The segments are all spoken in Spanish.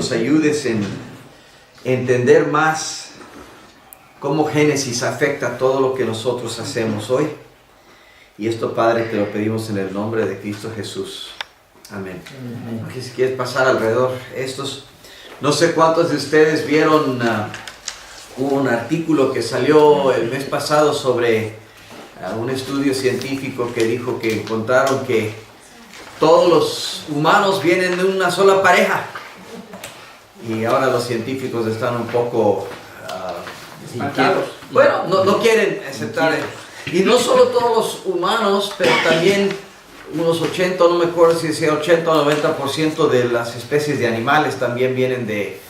nos ayudes en entender más cómo Génesis afecta a todo lo que nosotros hacemos hoy. Y esto, Padre, te lo pedimos en el nombre de Cristo Jesús. Amén. Aquí, si quieres pasar alrededor estos, no sé cuántos de ustedes vieron un artículo que salió el mes pasado sobre un estudio científico que dijo que encontraron que todos los humanos vienen de una sola pareja. Y ahora los científicos están un poco inquietos. Bueno, no quieren aceptar. Y no solo todos los humanos, pero también unos 80, no me acuerdo si decía 80 o 90% de las especies de animales también vienen de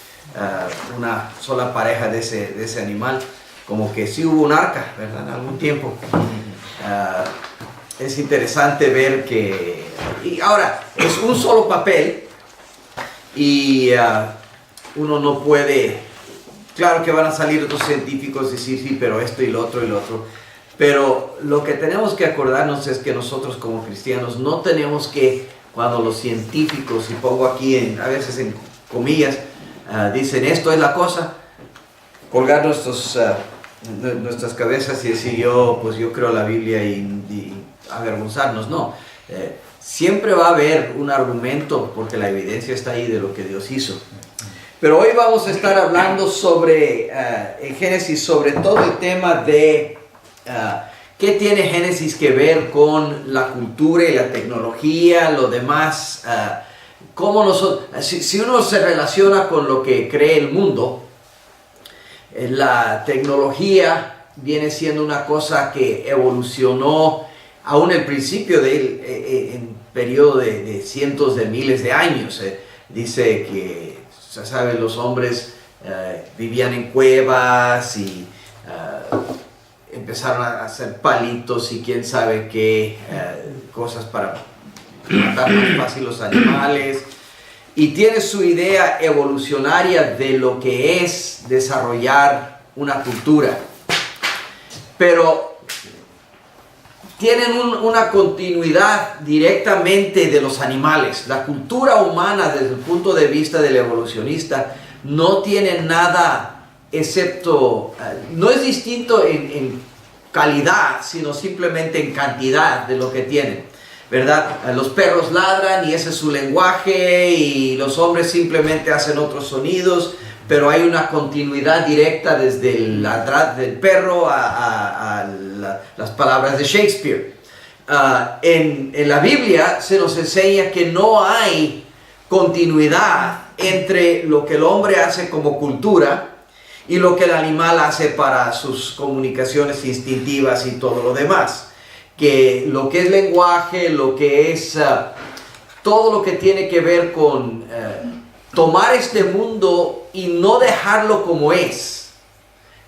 una sola pareja de ese animal. Como que sí hubo un arca, ¿verdad? En algún tiempo. Es interesante ver que... Y ahora, es un solo papel y uno no puede... Claro que van a salir otros científicos y decir, sí, pero esto y lo otro y lo otro. Pero lo que tenemos que acordarnos es que nosotros como cristianos no tenemos que, cuando los científicos, y pongo aquí a veces en comillas, dicen esto es la cosa, colgar nuestras cabezas y decir yo creo la Biblia y avergonzarnos. No, siempre va a haber un argumento porque la evidencia está ahí de lo que Dios hizo. Pero hoy vamos a estar hablando sobre, en Génesis, sobre todo el tema de qué tiene Génesis que ver con la cultura y la tecnología, lo demás, cómo nosotros, si uno se relaciona con lo que cree el mundo, la tecnología viene siendo una cosa que evolucionó aún el principio de en periodo de cientos de miles de años. Dice que, ya saben, los hombres vivían en cuevas y empezaron a hacer palitos y quién sabe qué cosas para matar más fácil los animales. Y tiene su idea evolucionaria de lo que es desarrollar una cultura. Pero tienen una continuidad directamente de los animales. La cultura humana, desde el punto de vista del evolucionista, no tiene nada excepto, no es distinto en calidad, sino simplemente en cantidad de lo que tienen, ¿verdad? Los perros ladran y ese es su lenguaje y los hombres simplemente hacen otros sonidos, pero hay una continuidad directa desde el ladrar del perro a las palabras de Shakespeare. En la Biblia se nos enseña que no hay continuidad entre lo que el hombre hace como cultura y lo que el animal hace para sus comunicaciones instintivas y todo lo demás. Que lo que es lenguaje, lo que es todo lo que tiene que ver con tomar este mundo y no dejarlo como es,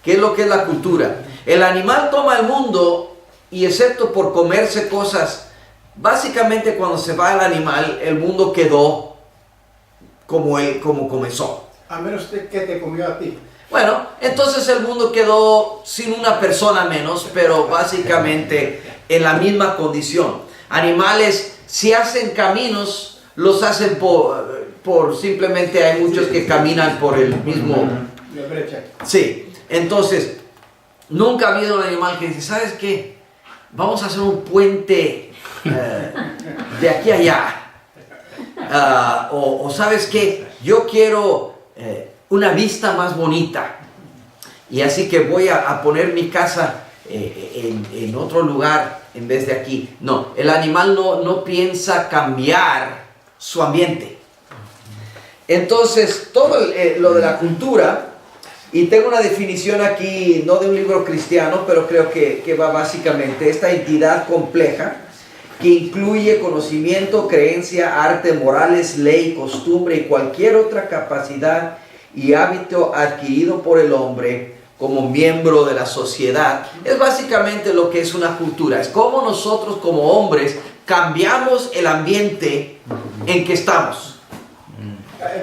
que es lo que es la cultura. El animal toma el mundo y excepto por comerse cosas, básicamente cuando se va el animal, el mundo quedó como comenzó. A menos que te comió a ti. Bueno, entonces el mundo quedó sin una persona menos, pero básicamente en la misma condición. Animales, si hacen caminos, los hacen por simplemente hay muchos que caminan por el mismo... La brecha. Sí, entonces, nunca ha habido un animal que dice, ¿sabes qué? Vamos a hacer un puente de aquí a allá. O ¿sabes qué? Yo quiero... una vista más bonita y así que voy a poner mi casa en otro lugar en vez de aquí. No, el animal no piensa cambiar su ambiente. Entonces todo lo de la cultura, y tengo una definición aquí no de un libro cristiano, pero creo que va básicamente esta entidad compleja que incluye conocimiento, creencia, arte, morales, ley, costumbre y cualquier otra capacidad y hábito adquirido por el hombre como miembro de la sociedad. Es básicamente lo que es una cultura. Es como nosotros como hombres cambiamos el ambiente en que estamos.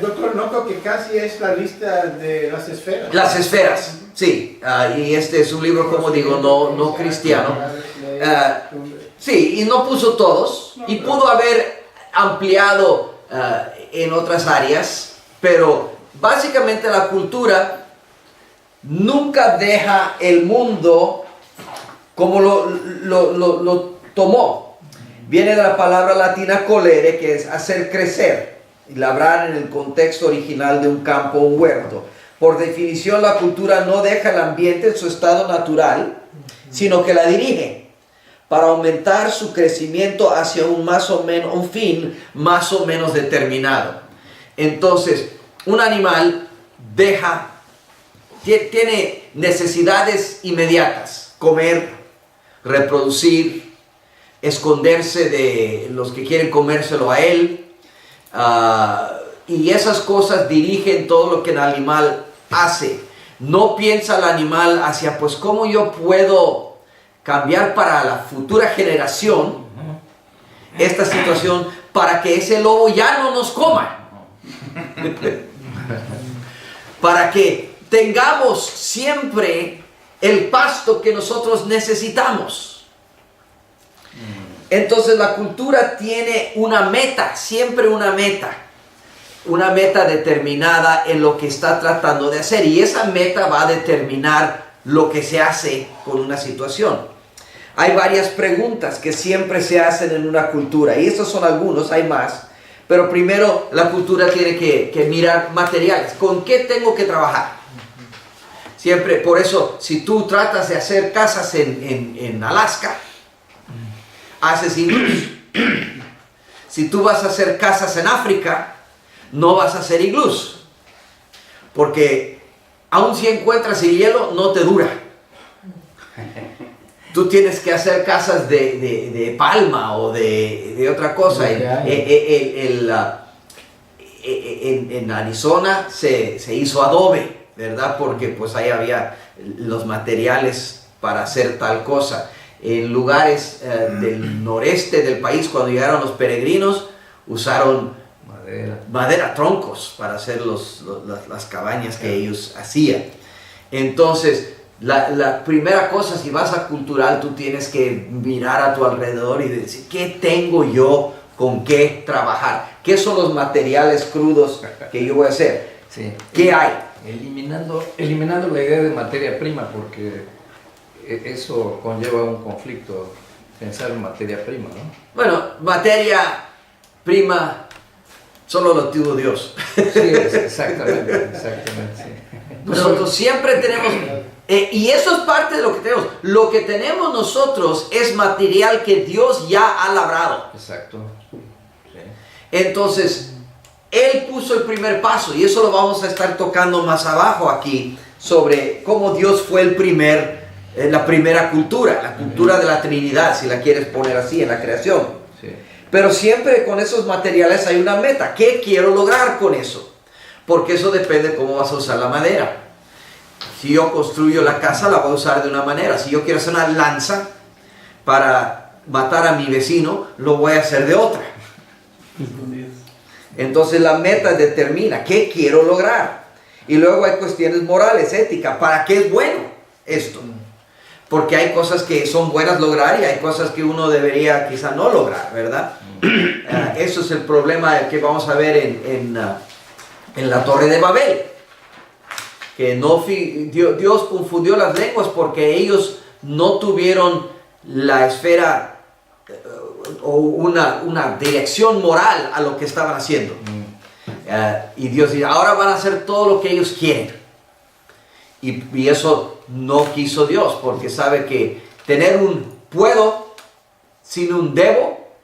Doctor, noto que casi es la lista de las esferas. Las esferas, sí. Y este es un libro, como digo, no cristiano. Sí, y no puso todos. Y pudo haber ampliado en otras áreas. Pero básicamente la cultura nunca deja el mundo como lo tomó. Viene de la palabra latina colere, que es hacer crecer y labrar en el contexto original de un campo o un huerto. Por definición, la cultura no deja el ambiente en su estado natural, sino que la dirige para aumentar su crecimiento hacia un fin más o menos determinado. Entonces, un animal tiene necesidades inmediatas: comer, reproducir, esconderse de los que quieren comérselo a él, y esas cosas dirigen todo lo que el animal hace. No piensa el animal hacia, pues, ¿cómo yo puedo cambiar para la futura generación esta situación para que ese lobo ya no nos coma? Para que tengamos siempre el pasto que nosotros necesitamos. Entonces la cultura tiene una meta, siempre una meta determinada en lo que está tratando de hacer, y esa meta va a determinar lo que se hace con una situación. Hay varias preguntas que siempre se hacen en una cultura, y estos son algunos, hay más. Pero primero la cultura tiene que mirar materiales. ¿Con qué tengo que trabajar? Siempre, por eso, si tú tratas de hacer casas en Alaska, haces iglús. Si tú vas a hacer casas en África, no vas a hacer iglús. Porque aun si encuentras el hielo, no te dura. Tú tienes que hacer casas de palma o de otra cosa. En Arizona se hizo adobe, ¿verdad? Porque pues ahí había los materiales para hacer tal cosa. En lugares del noreste del país, cuando llegaron los peregrinos, usaron madera, troncos, para hacer las cabañas que ellos hacían. Entonces, la primera cosa, si vas a cultural, tú tienes que mirar a tu alrededor y decir, ¿qué tengo yo con qué trabajar? ¿Qué son los materiales crudos que yo voy a hacer? Sí. ¿Qué hay? Eliminando la idea de materia prima, porque eso conlleva un conflicto, pensar en materia prima, ¿no? Bueno, materia prima solo lo tuvo Dios. Sí, exactamente, sí. Nosotros siempre tenemos... y eso es parte de lo que tenemos. Lo que tenemos nosotros es material que Dios ya ha labrado. Exacto. Sí. Entonces, Él puso el primer paso, y eso lo vamos a estar tocando más abajo aquí, sobre cómo Dios fue la primera cultura, la cultura de la Trinidad, si la quieres poner así, en la creación. Sí. Pero siempre con esos materiales hay una meta. ¿Qué quiero lograr con eso? Porque eso depende de cómo vas a usar la madera. Si yo construyo la casa, la voy a usar de una manera. Si yo quiero hacer una lanza para matar a mi vecino, lo voy a hacer de otra. Entonces la meta determina qué quiero lograr. Y luego hay cuestiones morales, éticas. ¿Para qué es bueno esto? Porque hay cosas que son buenas lograr y hay cosas que uno debería quizá no lograr, ¿verdad? Eso es el problema que vamos a ver en la Torre de Babel. Que Dios confundió las lenguas porque ellos no tuvieron la esfera o una dirección moral a lo que estaban haciendo. Y Dios dice, ahora van a hacer todo lo que ellos quieren. Y eso no quiso Dios, porque sabe que tener un puedo sin un debo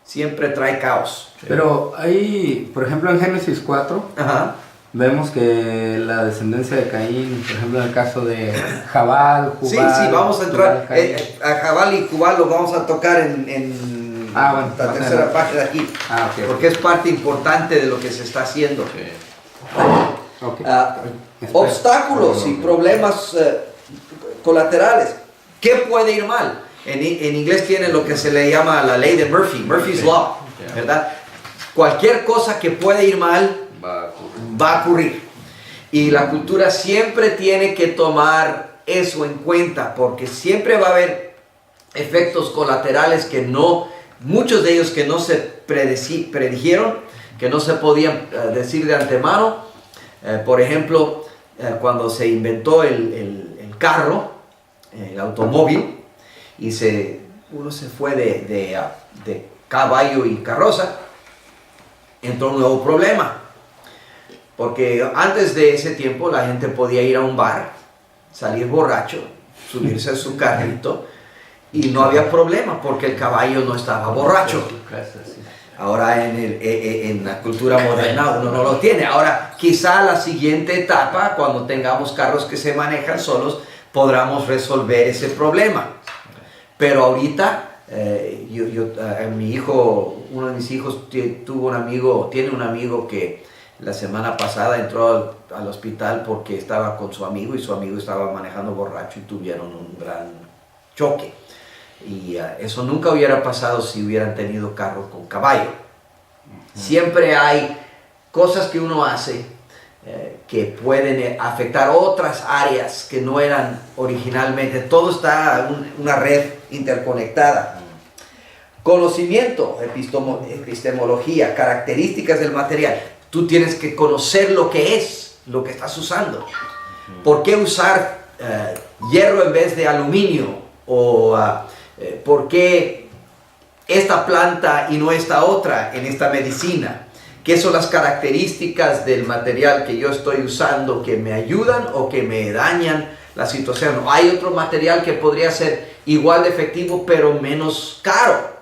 siempre trae caos. Pero ahí, por ejemplo, en Génesis 4, Ajá. vemos que la descendencia de Caín, por ejemplo, en el caso de Jabal, Jubal... Sí, vamos a entrar Tubal, Caín. a Jabal y Jubal, lo vamos a tocar en bueno, la tercera página de aquí, ok. porque es parte importante de lo que se está haciendo. Ok. Obstáculos y problemas colaterales. ¿Qué puede ir mal? En inglés tiene lo que se le llama la ley de Murphy, Murphy's Law, ¿verdad? Cualquier cosa que puede ir mal va a ocurrir. Y la cultura siempre tiene que tomar eso en cuenta, porque siempre va a haber efectos colaterales muchos de ellos que no se predijeron, que no se podían decir de antemano. Por ejemplo, cuando se inventó el carro, el automóvil, y uno se fue de caballo y carroza, entró un nuevo problema. Porque antes de ese tiempo la gente podía ir a un bar, salir borracho, subirse a su carrito y no había problema porque el caballo no estaba borracho. Ahora en la cultura moderna uno no lo tiene. Ahora quizá la siguiente etapa, cuando tengamos carros que se manejan solos, podamos resolver ese problema. Pero ahorita mi hijo, uno de mis hijos tiene un amigo que la semana pasada entró al hospital porque estaba con su amigo y su amigo estaba manejando borracho y tuvieron un gran choque. Y eso nunca hubiera pasado si hubieran tenido carro con caballo. Siempre hay cosas que uno hace que pueden afectar otras áreas que no eran originalmente. Todo está una red interconectada. Conocimiento, epistemología, características del material. Tú tienes que conocer lo que es, lo que estás usando. ¿Por qué usar hierro en vez de aluminio? O ¿por qué esta planta y no esta otra en esta medicina? ¿Qué son las características del material que yo estoy usando que me ayudan o que me dañan la situación? ¿Hay otro material que podría ser igual de efectivo pero menos caro?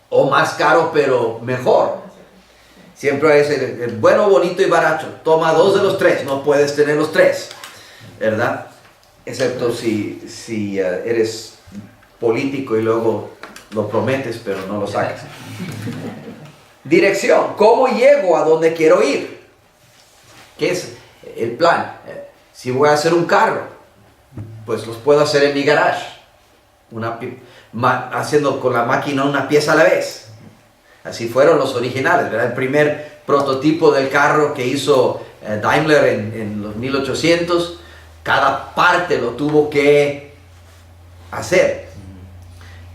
O más caro pero mejor. Siempre es el bueno, bonito y barato. Toma 2 de los 3, no puedes tener los 3, ¿verdad? Excepto si eres político y luego lo prometes pero no lo sacas. Dirección, ¿cómo llego a donde quiero ir? ¿Qué es el plan? Si voy a hacer un carro, pues los puedo hacer en mi garage, haciendo con la máquina una pieza a la vez. Así fueron los originales, ¿verdad? El primer prototipo del carro que hizo Daimler en los 1800, cada parte lo tuvo que hacer.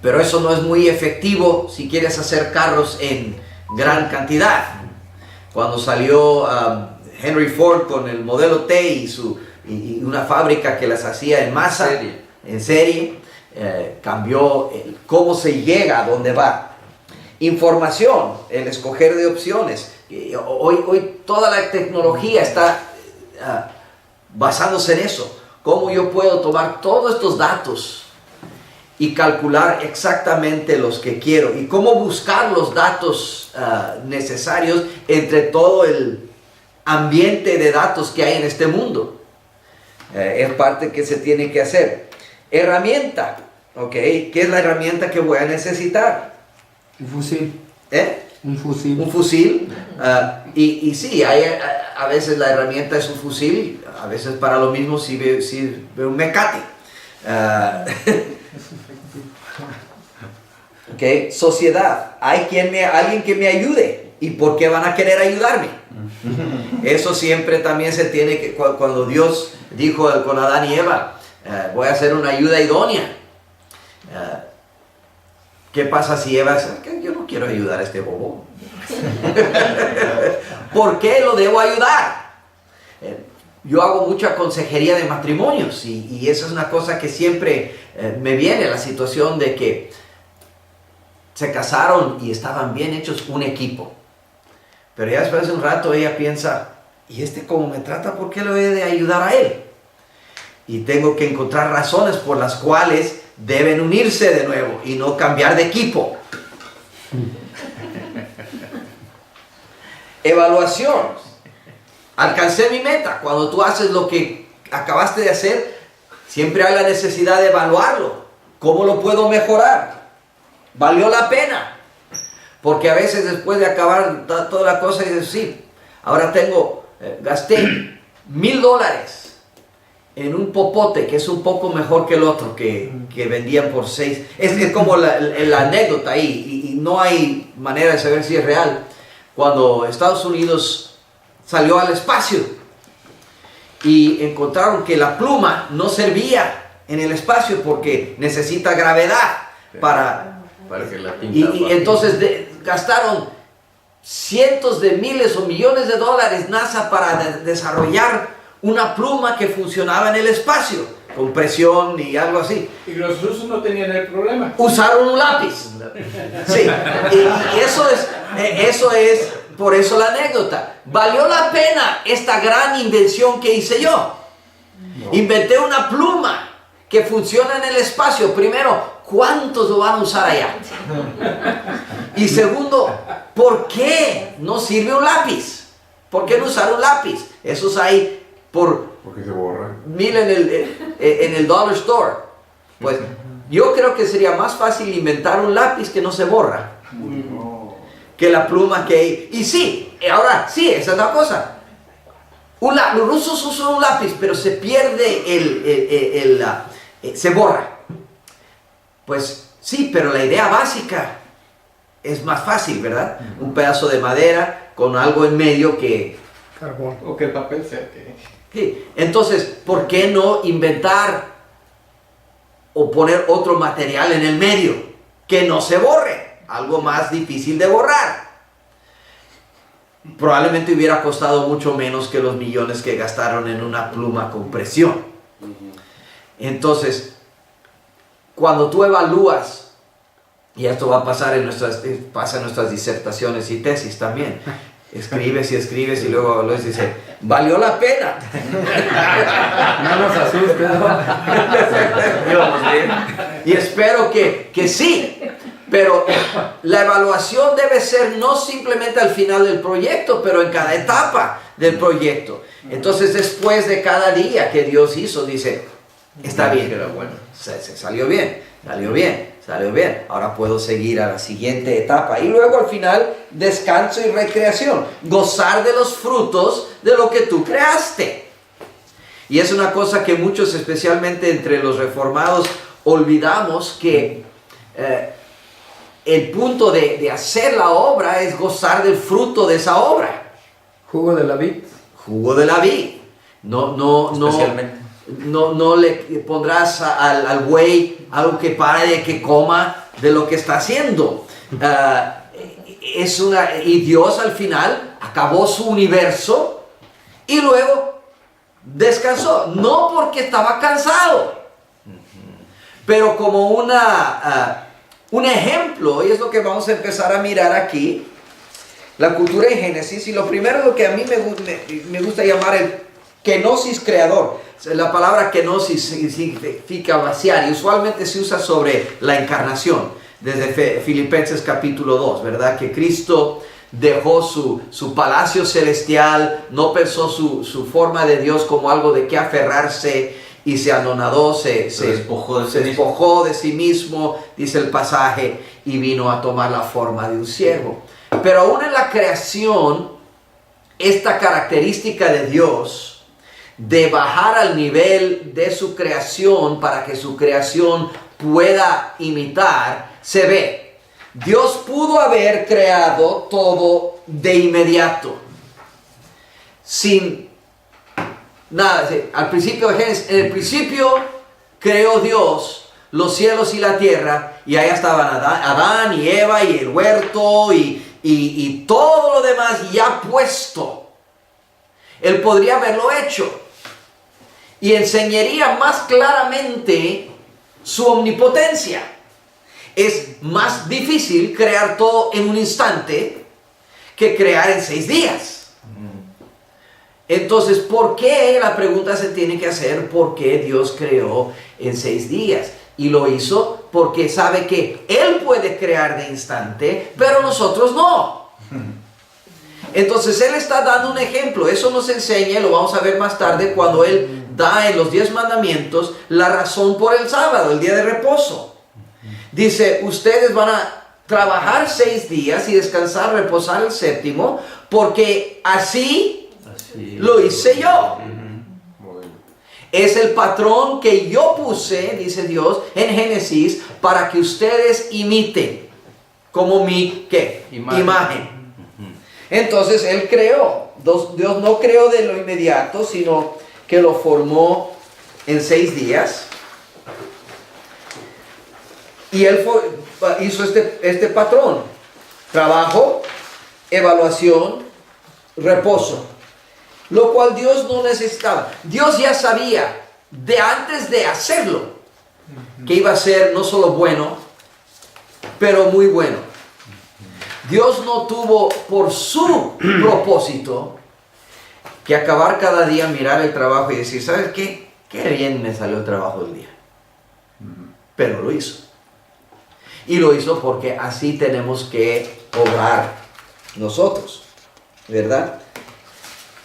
Pero eso no es muy efectivo si quieres hacer carros en gran cantidad. Cuando salió Henry Ford con el modelo T y una fábrica que las hacía en masa, en serie, cambió cómo se llega a dónde va. Información, el escoger de opciones. Hoy toda la tecnología está basándose en eso. Cómo yo puedo tomar todos estos datos y calcular exactamente los que quiero. Y cómo buscar los datos necesarios entre todo el ambiente de datos que hay en este mundo. Es parte que se tiene que hacer. Herramienta, ¿ok? ¿Qué es la herramienta que voy a necesitar? Un fusil. Un fusil. Y sí, a veces la herramienta es un fusil, a veces para lo mismo sirve un mecate. Okay. Sociedad, alguien que me ayude. ¿Y por qué van a querer ayudarme? Eso siempre también se tiene que, cuando Dios dijo con Adán y Eva, voy a hacer una ayuda idónea. ¿Qué pasa si Eva dice, yo no quiero ayudar a este bobo? ¿Por qué lo debo ayudar? Yo hago mucha consejería de matrimonios y eso es una cosa que siempre me viene, la situación de que se casaron y estaban bien hechos, un equipo. Pero ya después de un rato ella piensa, ¿y este cómo me trata? ¿Por qué lo he de ayudar a él? Y tengo que encontrar razones por las cuales deben unirse de nuevo y no cambiar de equipo. Evaluación. Alcancé mi meta. Cuando tú haces lo que acabaste de hacer, siempre hay la necesidad de evaluarlo. ¿Cómo lo puedo mejorar? ¿Valió la pena? Porque a veces después de acabar toda la cosa dices, sí, ahora gasté $1,000 en un popote que es un poco mejor que el otro que vendían por 6. Es como la anécdota ahí, y no hay manera de saber si es real. Cuando Estados Unidos salió al espacio y encontraron que la pluma no servía en el espacio porque necesita gravedad para que la tinta y entonces gastaron cientos de miles o millones de dólares NASA para desarrollar una pluma que funcionaba en el espacio, con presión y algo así. Y los rusos no tenían el problema. Usaron un lápiz. Sí, y eso es, por eso la anécdota. ¿Valió la pena esta gran invención que hice yo? No. Inventé una pluma que funciona en el espacio. Primero, ¿cuántos lo van a usar allá? Y segundo, ¿por qué no sirve un lápiz? ¿Por qué no usar un lápiz? Esos hay porque se borra. mil en el dollar store. Pues yo creo que sería más fácil inventar un lápiz que no se borra que la pluma que... Y sí, ahora sí, esa es la cosa. Los rusos usan un lápiz, pero se pierde se borra. Pues sí, pero la idea básica es más fácil, ¿verdad? Un pedazo de madera con algo en medio que... Carbón. O que el papel sea Sí. Entonces, ¿por qué no inventar o poner otro material en el medio que no se borre? Algo más difícil de borrar. Probablemente hubiera costado mucho menos que los millones que gastaron en una pluma con presión. Entonces, cuando tú evalúas, y esto va a pasar pasa en nuestras disertaciones y tesis también, escribes y luego Luis dice, ¿valió la pena? No nos asustes, Y espero que sí, pero la evaluación debe ser no simplemente al final del proyecto, pero en cada etapa del proyecto. Entonces, después de cada día que Dios hizo, dice, está bien, pero bueno, salió bien. Ahora puedo seguir a la siguiente etapa. Y luego al final, descanso y recreación. Gozar de los frutos de lo que tú creaste. Y es una cosa que muchos, especialmente entre los reformados, olvidamos que el punto de hacer la obra es gozar del fruto de esa obra. Jugo de la vid. Jugo de la vid. No le pondrás al buey algo que pare, que coma de lo que está haciendo. Y Dios al final acabó su universo y luego descansó. No porque estaba cansado, pero como un ejemplo, y es lo que vamos a empezar a mirar aquí, la cultura de Génesis. Y lo primero, lo que a mí me gusta llamar el kenosis creador. La palabra kenosis significa vaciar y usualmente se usa sobre la encarnación, desde Filipenses capítulo 2, ¿verdad? Que Cristo dejó su palacio celestial, no pensó su forma de Dios como algo de que aferrarse y se anonadó, se despojó de sí mismo, dice el pasaje, y vino a tomar la forma de un siervo. Pero aún en la creación, esta característica de Dios de bajar al nivel de su creación para que su creación pueda imitar, se ve. Dios pudo haber creado todo de inmediato, sin nada. Al principio de Génesis, en el principio creó Dios los cielos y la tierra, y ahí estaban Adán y Eva y el huerto y todo lo demás ya puesto. Él podría haberlo hecho y enseñaría más claramente su omnipotencia. Es más difícil crear todo en un instante que crear en 6 días. Entonces, ¿por qué? La pregunta se tiene que hacer, ¿por qué Dios creó en 6 días? Y lo hizo porque sabe que Él puede crear de instante, pero nosotros no. Entonces Él está dando un ejemplo. Eso nos enseña, lo vamos a ver más tarde, cuando Él da en los 10 mandamientos la razón por el sábado, el día de reposo. Dice, ustedes van a trabajar 6 días y descansar, reposar el 7º, porque así lo hice yo. Es el patrón que yo puse, dice Dios, en Génesis, para que ustedes imiten como mi, ¿qué? Imagen. Entonces Él creó. Dios no creó de lo inmediato, sino que lo formó en 6 días. Y Él hizo este patrón. trabajo, evaluación, reposo, lo cual Dios no necesitaba. Dios ya sabía de antes de hacerlo que iba a ser no solo bueno, pero muy bueno. Dios no tuvo por su propósito que acabar cada día, mirar el trabajo y decir, ¿sabes qué? Qué bien me salió el trabajo del día. Pero lo hizo. Y lo hizo porque así tenemos que obrar nosotros, ¿verdad?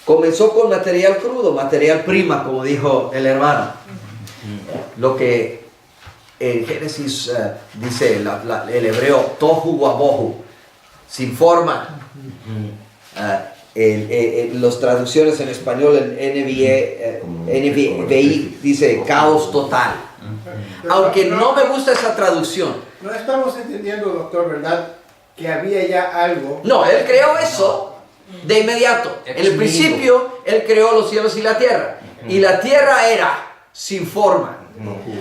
Comenzó con material crudo, material prima, como dijo el hermano. Lo que en Génesis dice el hebreo, tohu wabohu, sin forma. Las traducciones en español, en NVI dice caos total. Aunque no me gusta esa traducción. No estamos entendiendo, doctor, ¿verdad? Que había ya algo. No, él creó eso de inmediato. En el principio, él creó los cielos y la tierra. Y la tierra era sin forma.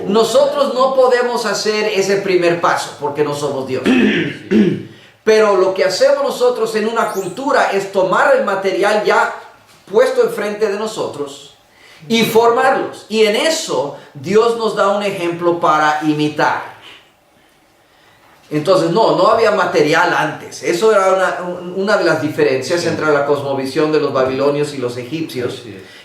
Nosotros no podemos hacer ese primer paso porque no somos Dios. Pero lo que hacemos nosotros en una cultura es tomar el material ya puesto enfrente de nosotros y formarlos. Y en eso Dios nos da un ejemplo para imitar. Entonces no había material antes. Eso era una de las diferencias entre la cosmovisión de los babilonios y los egipcios,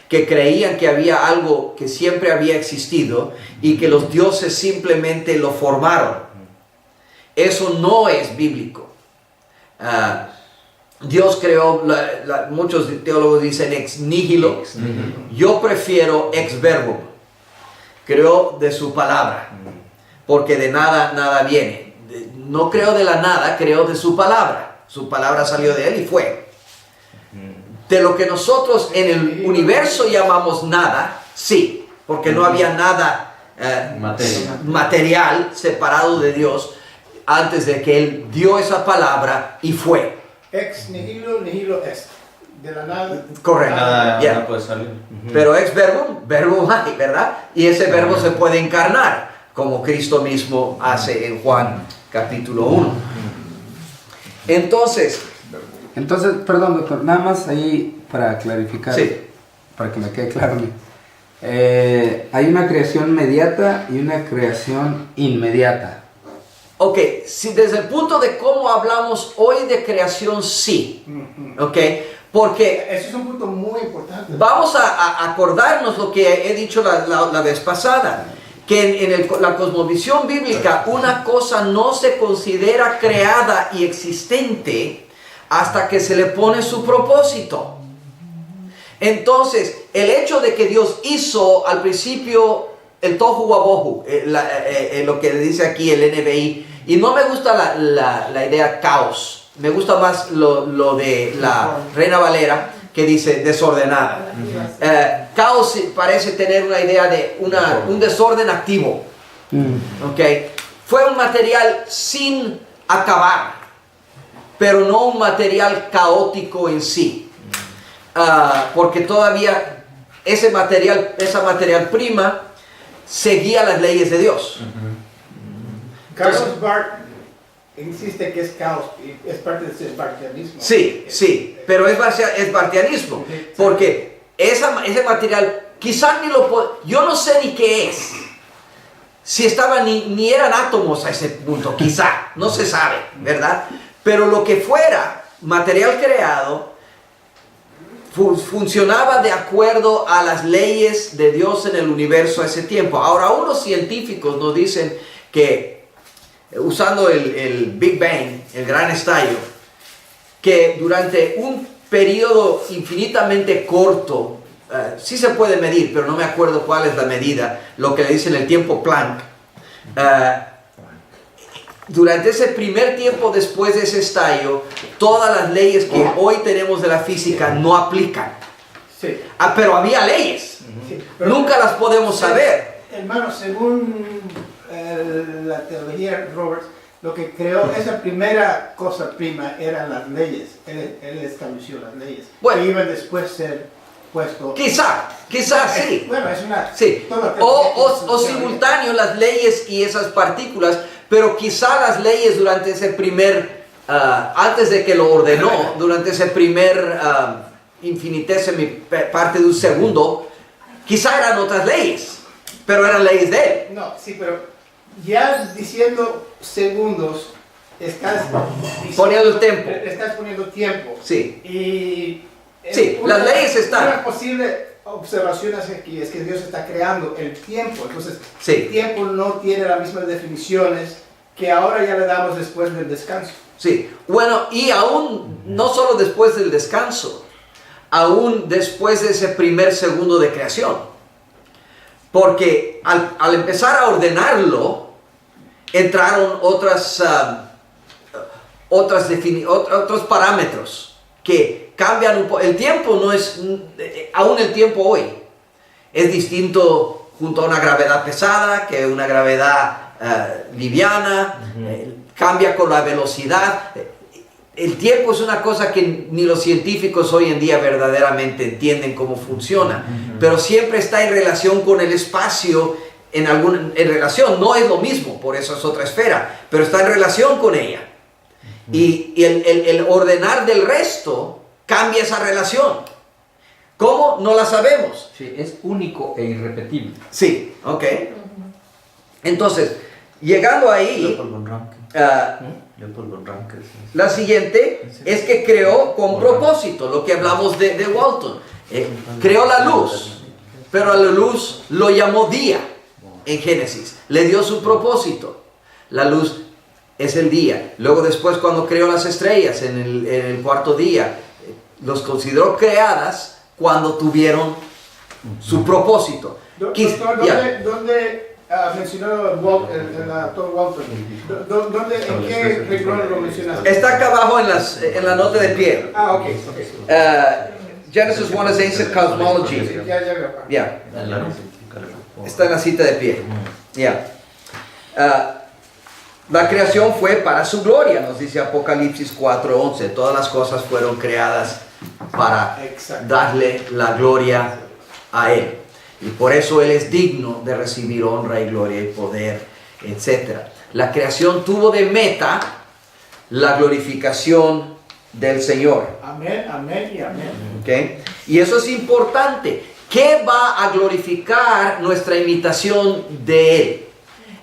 que creían que había algo que siempre había existido y que los dioses simplemente lo formaron. Eso no es bíblico. Dios creó, muchos teólogos dicen ex nihilo. Yo prefiero ex verbo. Creó de su palabra, porque de nada viene. No creó de la nada, creó de su palabra. Su palabra salió de él y fue. De lo que nosotros en el universo llamamos nada, sí, porque no había nada material separado de Dios antes de que Él dio esa palabra y fue. Ex nihilo, nihilo est. De la nada. Correcto. Nada puede salir. Pero ex verbo hay, ¿verdad? Y ese verbo se puede encarnar, como Cristo mismo hace en Juan capítulo 1. Entonces, perdón, doctor, nada más ahí para clarificar, sí, para que me quede claro. Hay una creación mediata y una creación inmediata. ok, si desde el punto de cómo hablamos hoy de creación, sí, ok, porque Ese es un punto muy importante. vamos a acordarnos lo que he dicho la vez pasada, que en la cosmovisión bíblica una cosa no se considera creada y existente hasta que se le pone su propósito. Entonces, el hecho de que Dios hizo al principio el tohu wabohu, lo que dice aquí el NVI, y no me gusta la idea caos, me gusta más lo de la Reina Valera, que dice desordenada. Caos parece tener una idea de un desorden activo. Okay. Fue un material sin acabar, pero no un material caótico en sí. Porque todavía esa material prima seguía las leyes de Dios. Carlos Barth insiste que es caos y es parte del bartianismo. Sí, pero es bartianismo, porque ese material quizás ni yo no sé ni qué es, si estaban ni eran átomos a ese punto, quizá, no se sabe, ¿verdad? Pero lo que fuera material creado funcionaba de acuerdo a las leyes de Dios en el universo a ese tiempo. Ahora, unos científicos nos dicen que usando el Big Bang, el gran estallido, que durante un periodo infinitamente corto, sí se puede medir, pero no me acuerdo cuál es la medida, lo que le dicen el tiempo Planck, durante ese primer tiempo después de ese estallido, todas las leyes que hoy tenemos de la física no aplican. Sí. Pero había leyes, Sí, pero- nunca las podemos saber. Hermano, según la teología Roberts, lo que creó esa primera cosa prima eran las leyes. Él estableció las leyes. Bueno. que iban después a ser puesto. Quizá sí. Bueno, es una. Sí, toda la o teología simultáneo las leyes y esas partículas, pero quizá las leyes durante ese primer antes de que lo ordenó, durante ese primer infinitésimo parte de un segundo, quizá eran otras leyes, pero eran leyes de él. No, sí, pero ya diciendo segundos, estás Poniendo el tiempo. Estás poniendo tiempo. Sí. Y Sí, las leyes están. Una posible observación aquí es que Dios está creando el tiempo. Entonces, Sí. el tiempo no tiene las mismas definiciones que ahora ya le damos después del descanso. Sí, bueno, y aún, no solo después del descanso, aún después de ese primer segundo de creación. Porque al empezar a ordenarlo, entraron otros parámetros que cambian un poco. El tiempo no es, aún el tiempo hoy, es distinto junto a una gravedad pesada que una gravedad liviana, cambia con la velocidad. El tiempo es una cosa que ni los científicos hoy en día verdaderamente entienden cómo funciona, pero siempre está en relación con el espacio, en relación, no es lo mismo, por eso es otra esfera, pero está en relación con ella. Y el ordenar del resto cambia esa relación. ¿Cómo? No la sabemos. Sí, es único e irrepetible. Sí, ok. Entonces, llegando ahí, la siguiente es que creó con propósito, lo que hablamos de Walton. Creó la luz, pero a la luz lo llamó día en Génesis. Le dio su propósito. La luz es el día. Luego después cuando creó las estrellas en el cuarto día, los consideró creadas cuando tuvieron su propósito. ¿Dónde mencionó el actor Walton? ¿En qué renglón lo mencionaste? Está acá abajo en la nota de pie. Ah, ok. Genesis 1 is Ancient Cosmology. Ya veo. Ya. Está en la cita de pie. Ya. La creación fue para su gloria, nos dice Apocalipsis 4:11. Todas las cosas fueron creadas para darle la gloria a Él. Y por eso Él es digno de recibir honra y gloria y poder, etc. La creación tuvo de meta la glorificación del Señor. Amén, amén y amén. ¿Okay? Y eso es importante. ¿Qué va a glorificar nuestra imitación de Él?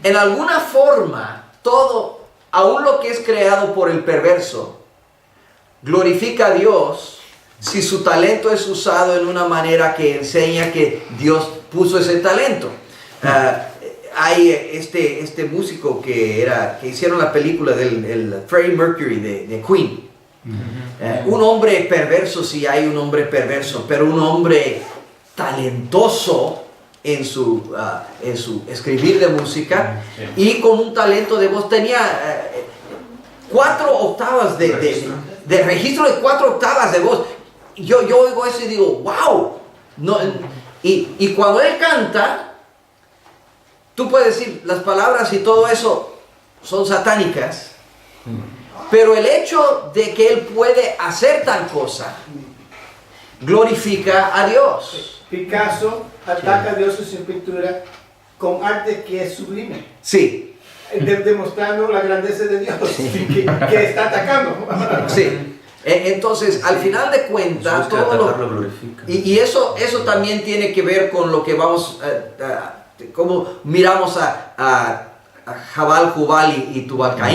En alguna forma, todo, aún lo que es creado por el perverso, glorifica a Dios si su talento es usado en una manera que enseña que Dios puso ese talento. Hay este músico que hicieron la película del Freddie Mercury de Queen. Un hombre perverso, sí hay un hombre perverso, pero un hombre talentoso en su escribir de música y con un talento de voz. Tenía 4 octavas de registro de 4 octavas de voz. Yo oigo eso y digo, wow. No, y cuando él canta, tú puedes decir, las palabras y todo eso son satánicas, pero el hecho de que él puede hacer tal cosa glorifica a Dios. Picasso ataca a Dios en su pintura con arte que es sublime. Sí. Demostrando la grandeza de Dios que está atacando. Sí. Entonces, al final de cuentas, y eso también tiene que ver con lo que vamos, cómo miramos a Jabal, Jubal y Tubal Caín.